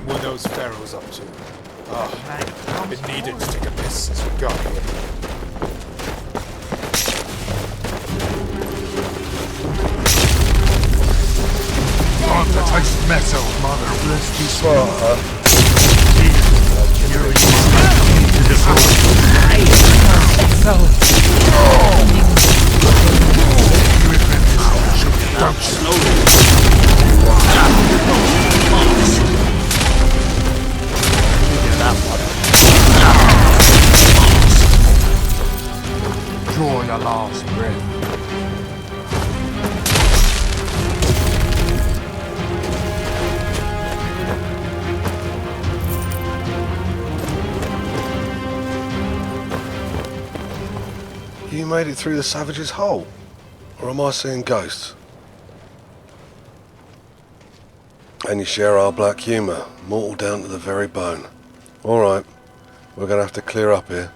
wondering what those pharaohs up to. I've been needing to take a piss since we got here. Want to taste metal, mother bless you, Swaha. Draw your last breath. You made it through the savage's hole? Or am I seeing ghosts? And you share our black humour, mortal down to the very bone. Alright, we're going to have to clear up here.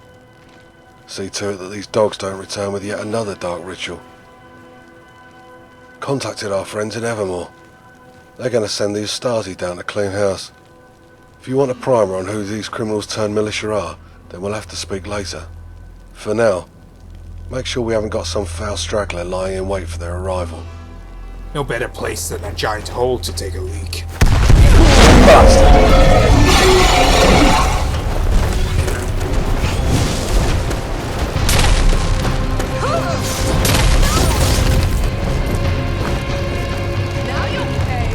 See to it that these dogs don't return with yet another dark ritual. Contacted our friends in Evermore. They're going to send the Ustazi down to clean house. If you want a primer on who these criminals turned militia are, then we'll have to speak later. For now, make sure we haven't got some foul straggler lying in wait for their arrival. No better place than a giant hole to take a leak. Now you'll pay.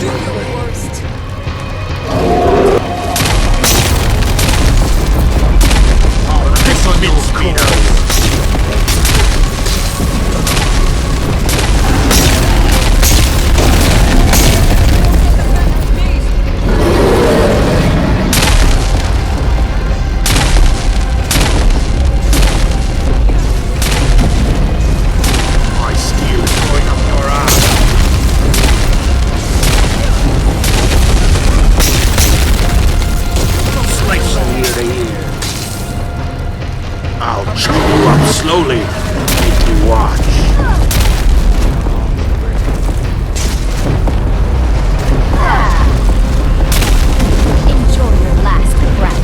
Do your worst. This one means speedos. Slowly, make you watch. Enjoy your last breath.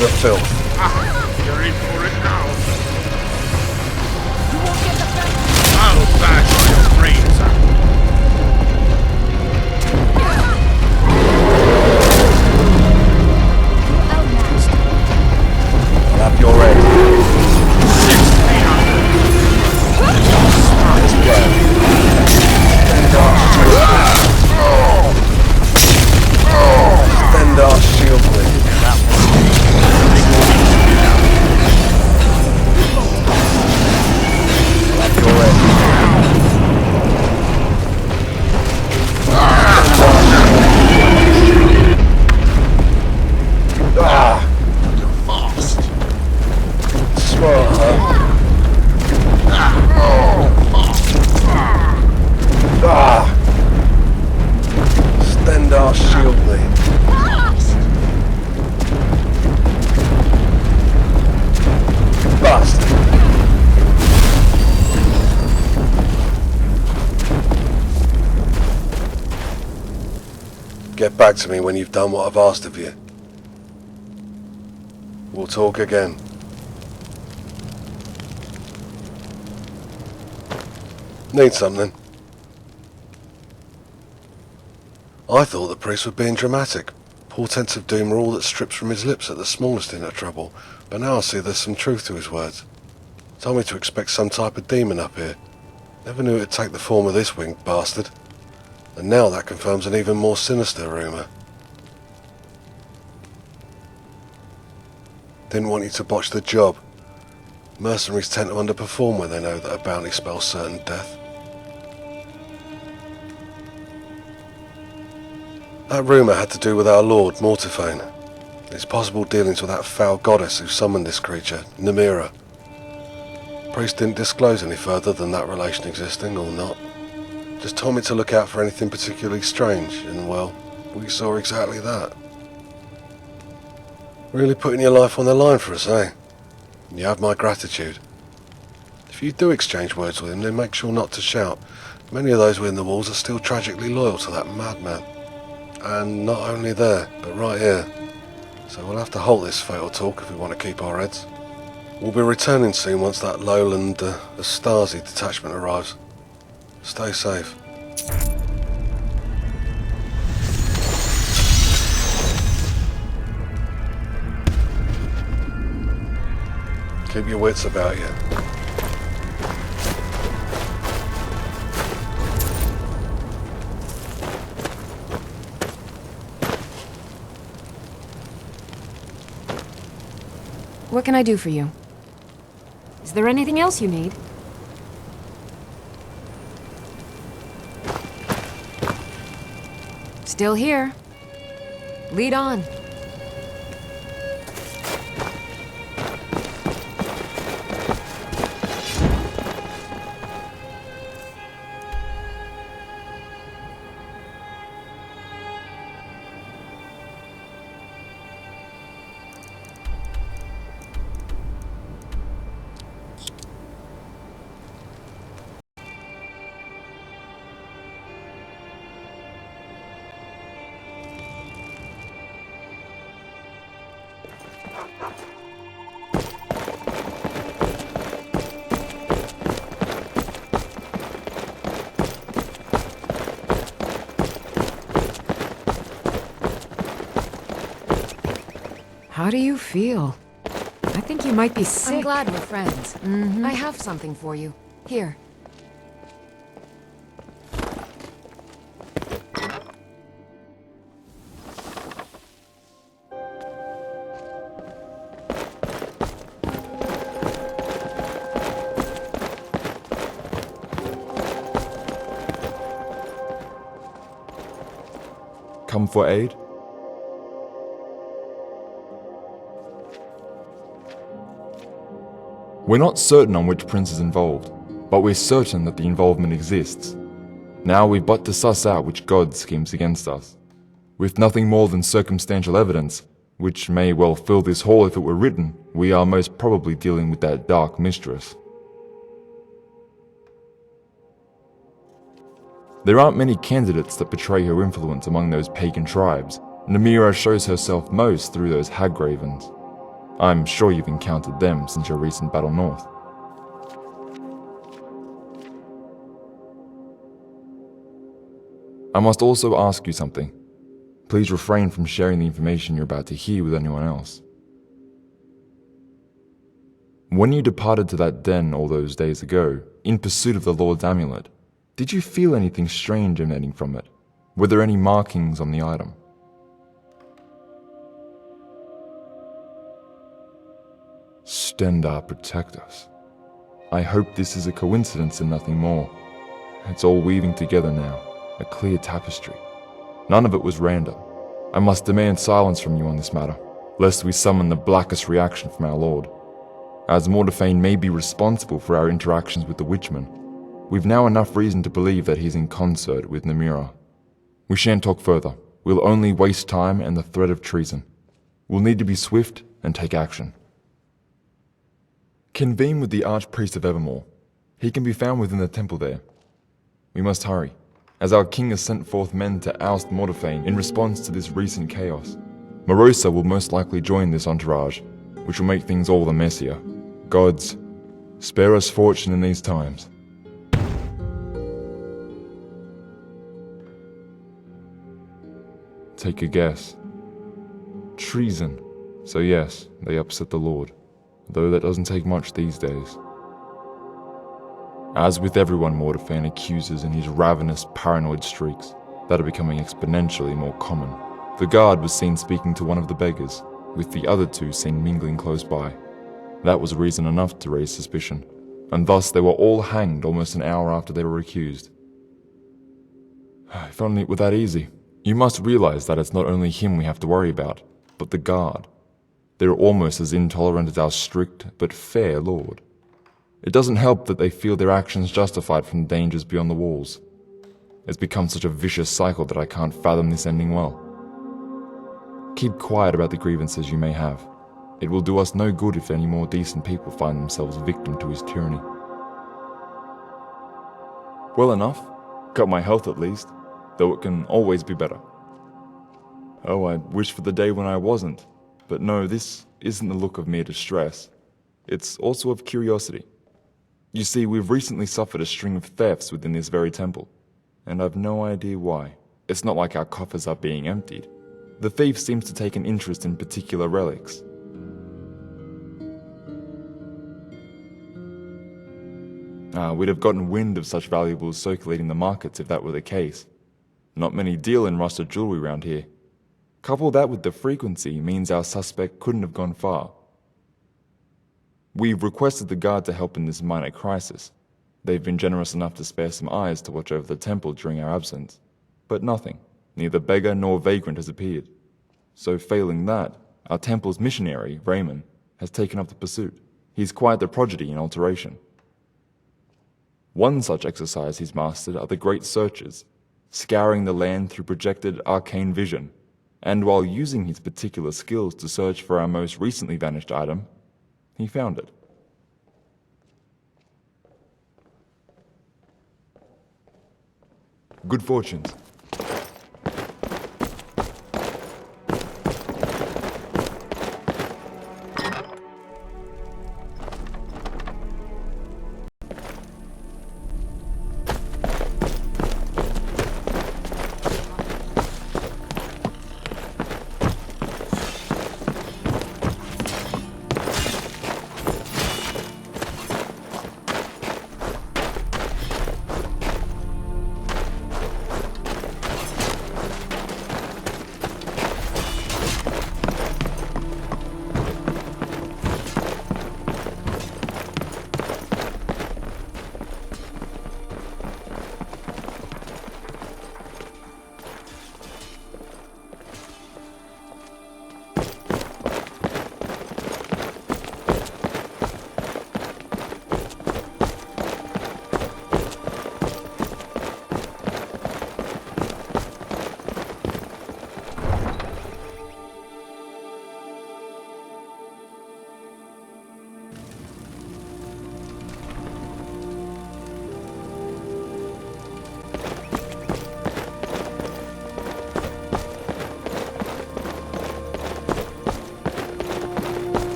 The filth. You're in for it now. I'll bash your brains out. Outmatched. Have your end. 6,300. Stand our shield blade. Stand our shield blade. Bastard. Get back to me when you've done what I've asked of you. We'll talk again. Need something? I thought the priest was being dramatic. Portents of doom are all that strips from his lips at the smallest hint of trouble, but now I see there's some truth to his words. Told me to expect some type of demon up here. Never knew it'd take the form of this winged bastard. And now that confirms an even more sinister rumour. Didn't want you to botch the job. Mercenaries tend to underperform when they know that a bounty spells certain death. That rumour had to do with our lord, Mortiphane. His possible dealings with that foul goddess who summoned this creature, Namira. Priest didn't disclose any further than that relation existing or not. Just told me to look out for anything particularly strange, and well, we saw exactly that. Really putting your life on the line for us, eh? You have my gratitude. If you do exchange words with him, then make sure not to shout. Many of those within the walls are still tragically loyal to that madman. And not only there, but right here. So we'll have to halt this fatal talk if we want to keep our heads. We'll be returning soon once that Lowland Stasi detachment arrives. Stay safe. Keep your wits about you. What can I do for you? Is there anything else you need? Still here. Lead on. How do you feel? I think you might be sick. I'm glad we're friends. I have something for you. Here. Come for aid? We're not certain on which prince is involved, but we're certain that the involvement exists. Now we've but to suss out which god schemes against us. With nothing more than circumstantial evidence, which may well fill this hall if it were written, we are most probably dealing with that dark mistress. There aren't many candidates that betray her influence among those pagan tribes. Namira shows herself most through those hag-ravens. I'm sure you've encountered them since your recent battle north. I must also ask you something. Please refrain from sharing the information you're about to hear with anyone else. When you departed to that den all those days ago, in pursuit of the Lord's amulet, did you feel anything strange emanating from it? Were there any markings on the item? Stendar protect us. I hope this is a coincidence and nothing more. It's all weaving together now, a clear tapestry. None of it was random. I must demand silence from you on this matter, lest we summon the blackest reaction from our Lord. As Mordephane may be responsible for our interactions with the Witchman, we've now enough reason to believe that he's in concert with Namira. We shan't talk further. We'll only waste time and the threat of treason. We'll need to be swift and take action. Convene with the Archpriest of Evermore. He can be found within the temple there. We must hurry, as our king has sent forth men to oust Mordephane in response to this recent chaos. Morosa will most likely join this entourage, which will make things all the messier. Gods, spare us fortune in these times. Take a guess. Treason. So yes, they upset the Lord. Though that doesn't take much these days. As with everyone Mordephane accuses in his ravenous, paranoid streaks, that are becoming exponentially more common, the guard was seen speaking to one of the beggars, with the other two seen mingling close by. That was reason enough to raise suspicion, and thus they were all hanged almost an hour after they were accused. If only it were that easy. You must realize that it's not only him we have to worry about, but the guard. They're almost as intolerant as our strict but fair lord. It doesn't help that they feel their actions justified from dangers beyond the walls. It's become such a vicious cycle that I can't fathom this ending well. Keep quiet about the grievances you may have. It will do us no good if any more decent people find themselves victim to his tyranny. Well enough. Got my health at least, though it can always be better. Oh, I wish for the day when I wasn't. But no, this isn't the look of mere distress. It's also of curiosity. You see, we've recently suffered a string of thefts within this very temple, and I've no idea why. It's not like our coffers are being emptied. The thief seems to take an interest in particular relics. We'd have gotten wind of such valuables circulating the markets if that were the case. Not many deal in rusted jewelry around here. Couple that with the frequency means our suspect couldn't have gone far. We've requested the guard to help in this minor crisis. They've been generous enough to spare some eyes to watch over the temple during our absence. But nothing, neither beggar nor vagrant has appeared. So failing that, our temple's missionary, Raymond, has taken up the pursuit. He's quite the prodigy in alteration. One such exercise he's mastered are the Great Searches, scouring the land through projected arcane vision, and while using his particular skills to search for our most recently vanished item, he found it. Good fortunes.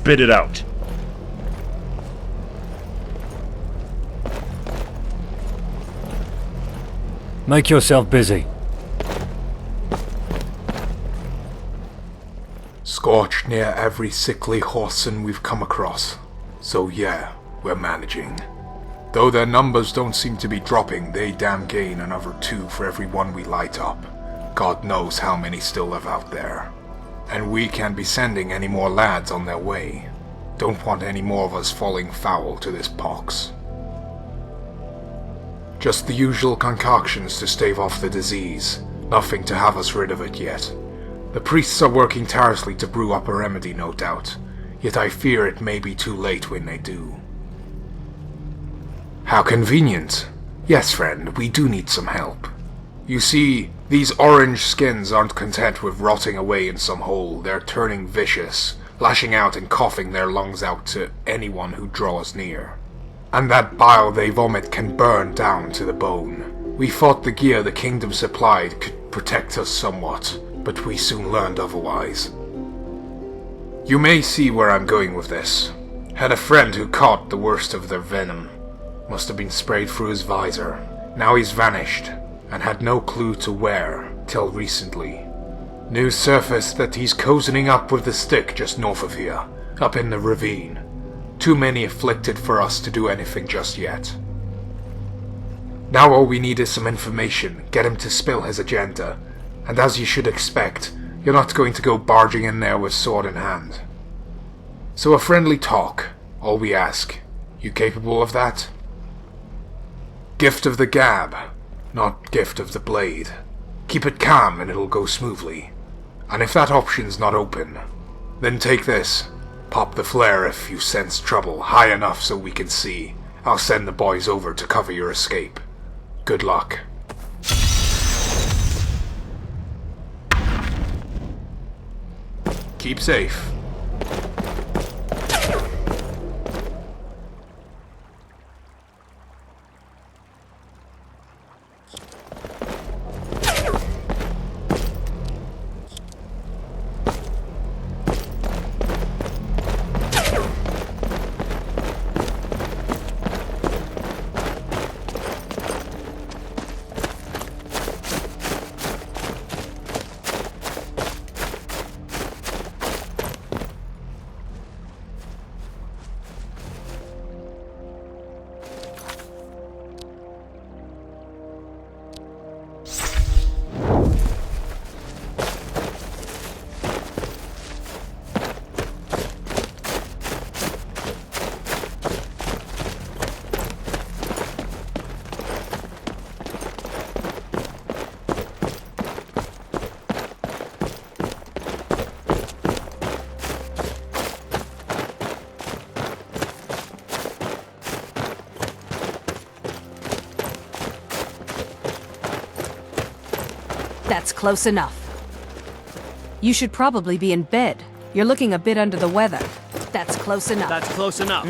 Spit it out. Make yourself busy. Scorched near every sickly horsen we've come across. So yeah, we're managing. Though their numbers don't seem to be dropping, they damn gain another 2 for every one we light up. God knows how many still live out there. And we can't be sending any more lads on their way. Don't want any more of us falling foul to this pox. Just the usual concoctions to stave off the disease. Nothing to have us rid of it yet. The priests are working tirelessly to brew up a remedy, no doubt. Yet I fear it may be too late when they do. How convenient. Yes, friend, we do need some help. You see, these orange skins aren't content with rotting away in some hole. They're turning vicious, lashing out and coughing their lungs out to anyone who draws near. And that bile they vomit can burn down to the bone. We thought the gear the kingdom supplied could protect us somewhat, but we soon learned otherwise. You may see where I'm going with this. Had a friend who caught the worst of their venom. Must have been sprayed through his visor. Now he's vanished, and had no clue to where, till recently. News surfaced that he's cozening up with the stick just north of here, up in the ravine. Too many afflicted for us to do anything just yet. Now all we need is some information, get him to spill his agenda, and as you should expect, you're not going to go barging in there with sword in hand. So a friendly talk, all we ask. You capable of that? Gift of the gab, not gift of the blade. Keep it calm and it'll go smoothly. And if that option's not open, then take this. Pop the flare if you sense trouble high enough so we can see. I'll send the boys over to cover your escape. Good luck. Keep safe. That's close enough. You should probably be in bed. You're looking a bit under the weather. That's close enough. That's close enough.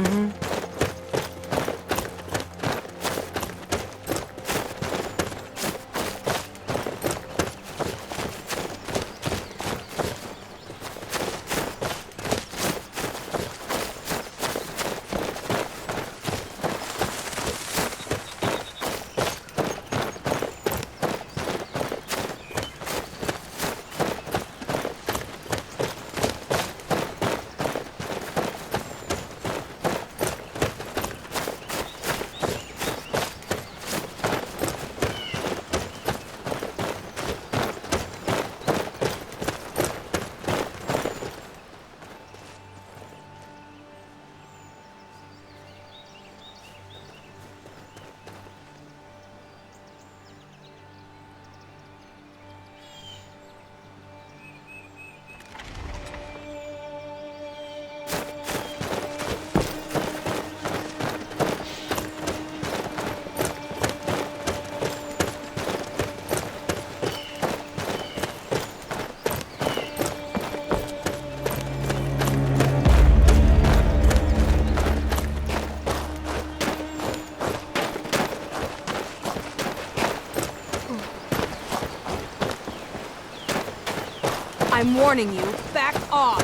I'm warning you, back off.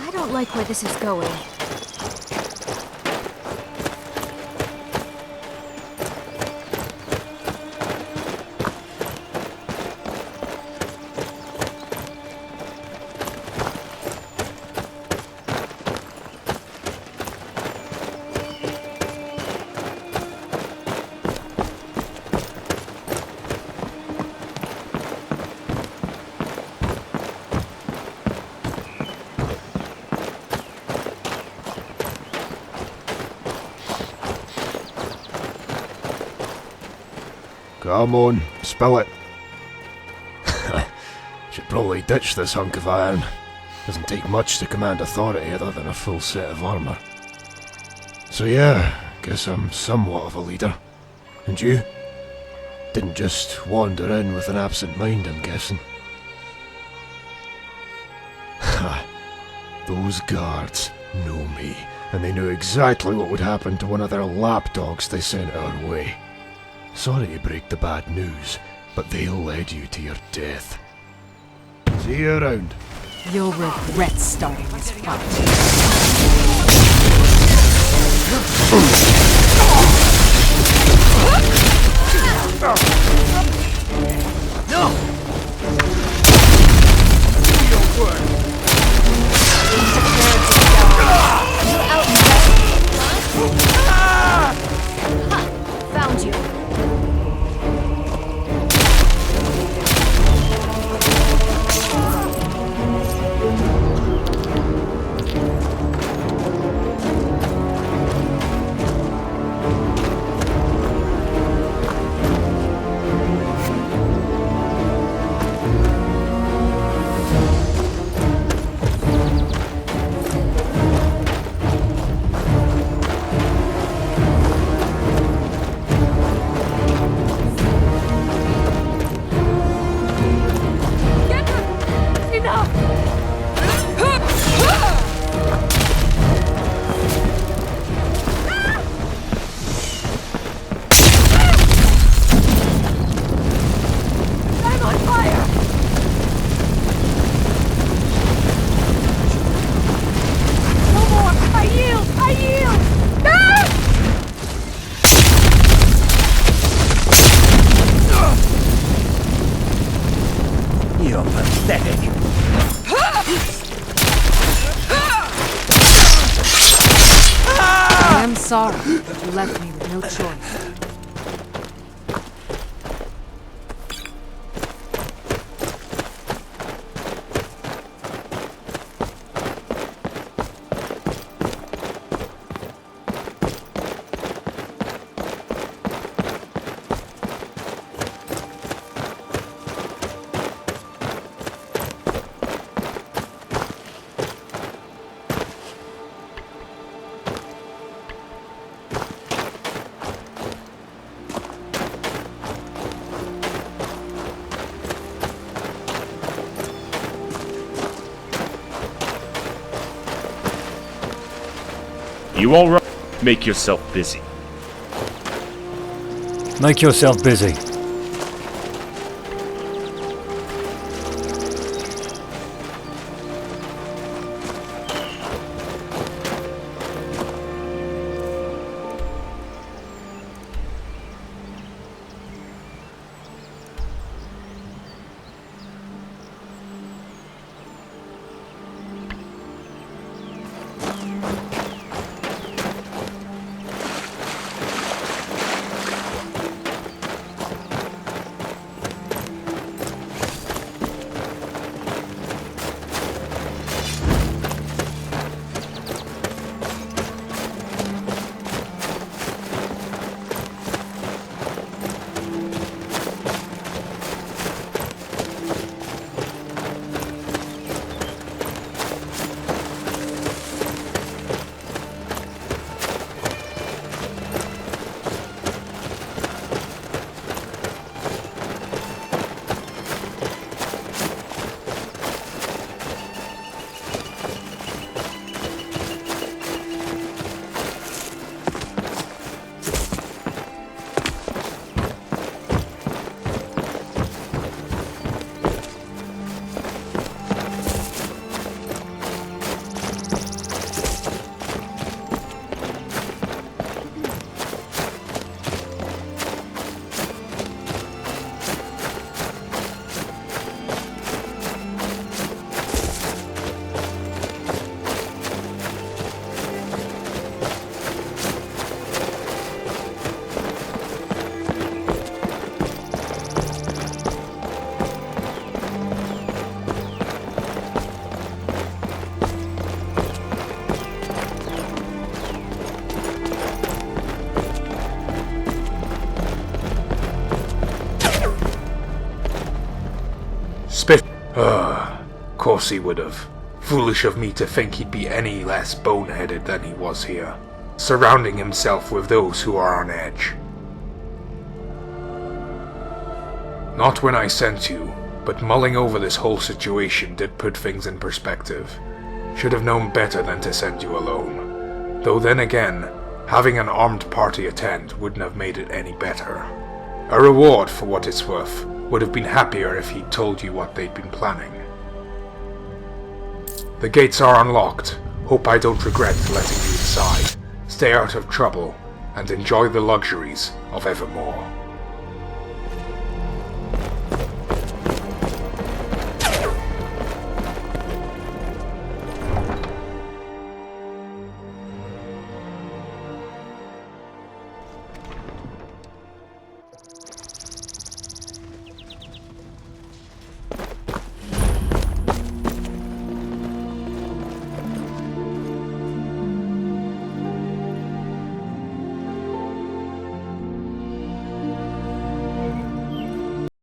I don't don't like where this is going. Come on, spill it. Should probably ditch this hunk of iron. Doesn't take much to command authority other than a full set of armor. So yeah, guess I'm somewhat of a leader. And you? Didn't just wander in with an absent mind, I'm guessing. Ha! Those guards know me, and they knew exactly what would happen to one of their lapdogs they sent our way. Sorry to break the bad news, but they'll lead you to your death. See you around. You'll regret starting this fight. Found you. You're pathetic. I am sorry, but you left me with no choice. You alright? Make yourself busy. Make yourself busy. course he would have. Foolish of me to think he'd be any less boneheaded than he was here, surrounding himself with those who are on edge. Not when I sent you, but mulling over this whole situation did put things in perspective. Should have known better than to send you alone. Though then again, having an armed party attend wouldn't have made it any better. A reward, for what it's worth, would have been happier if he'd told you what they'd been planning. The gates are unlocked. Hope I don't regret letting you inside. Stay out of trouble, and enjoy the luxuries of Evermore.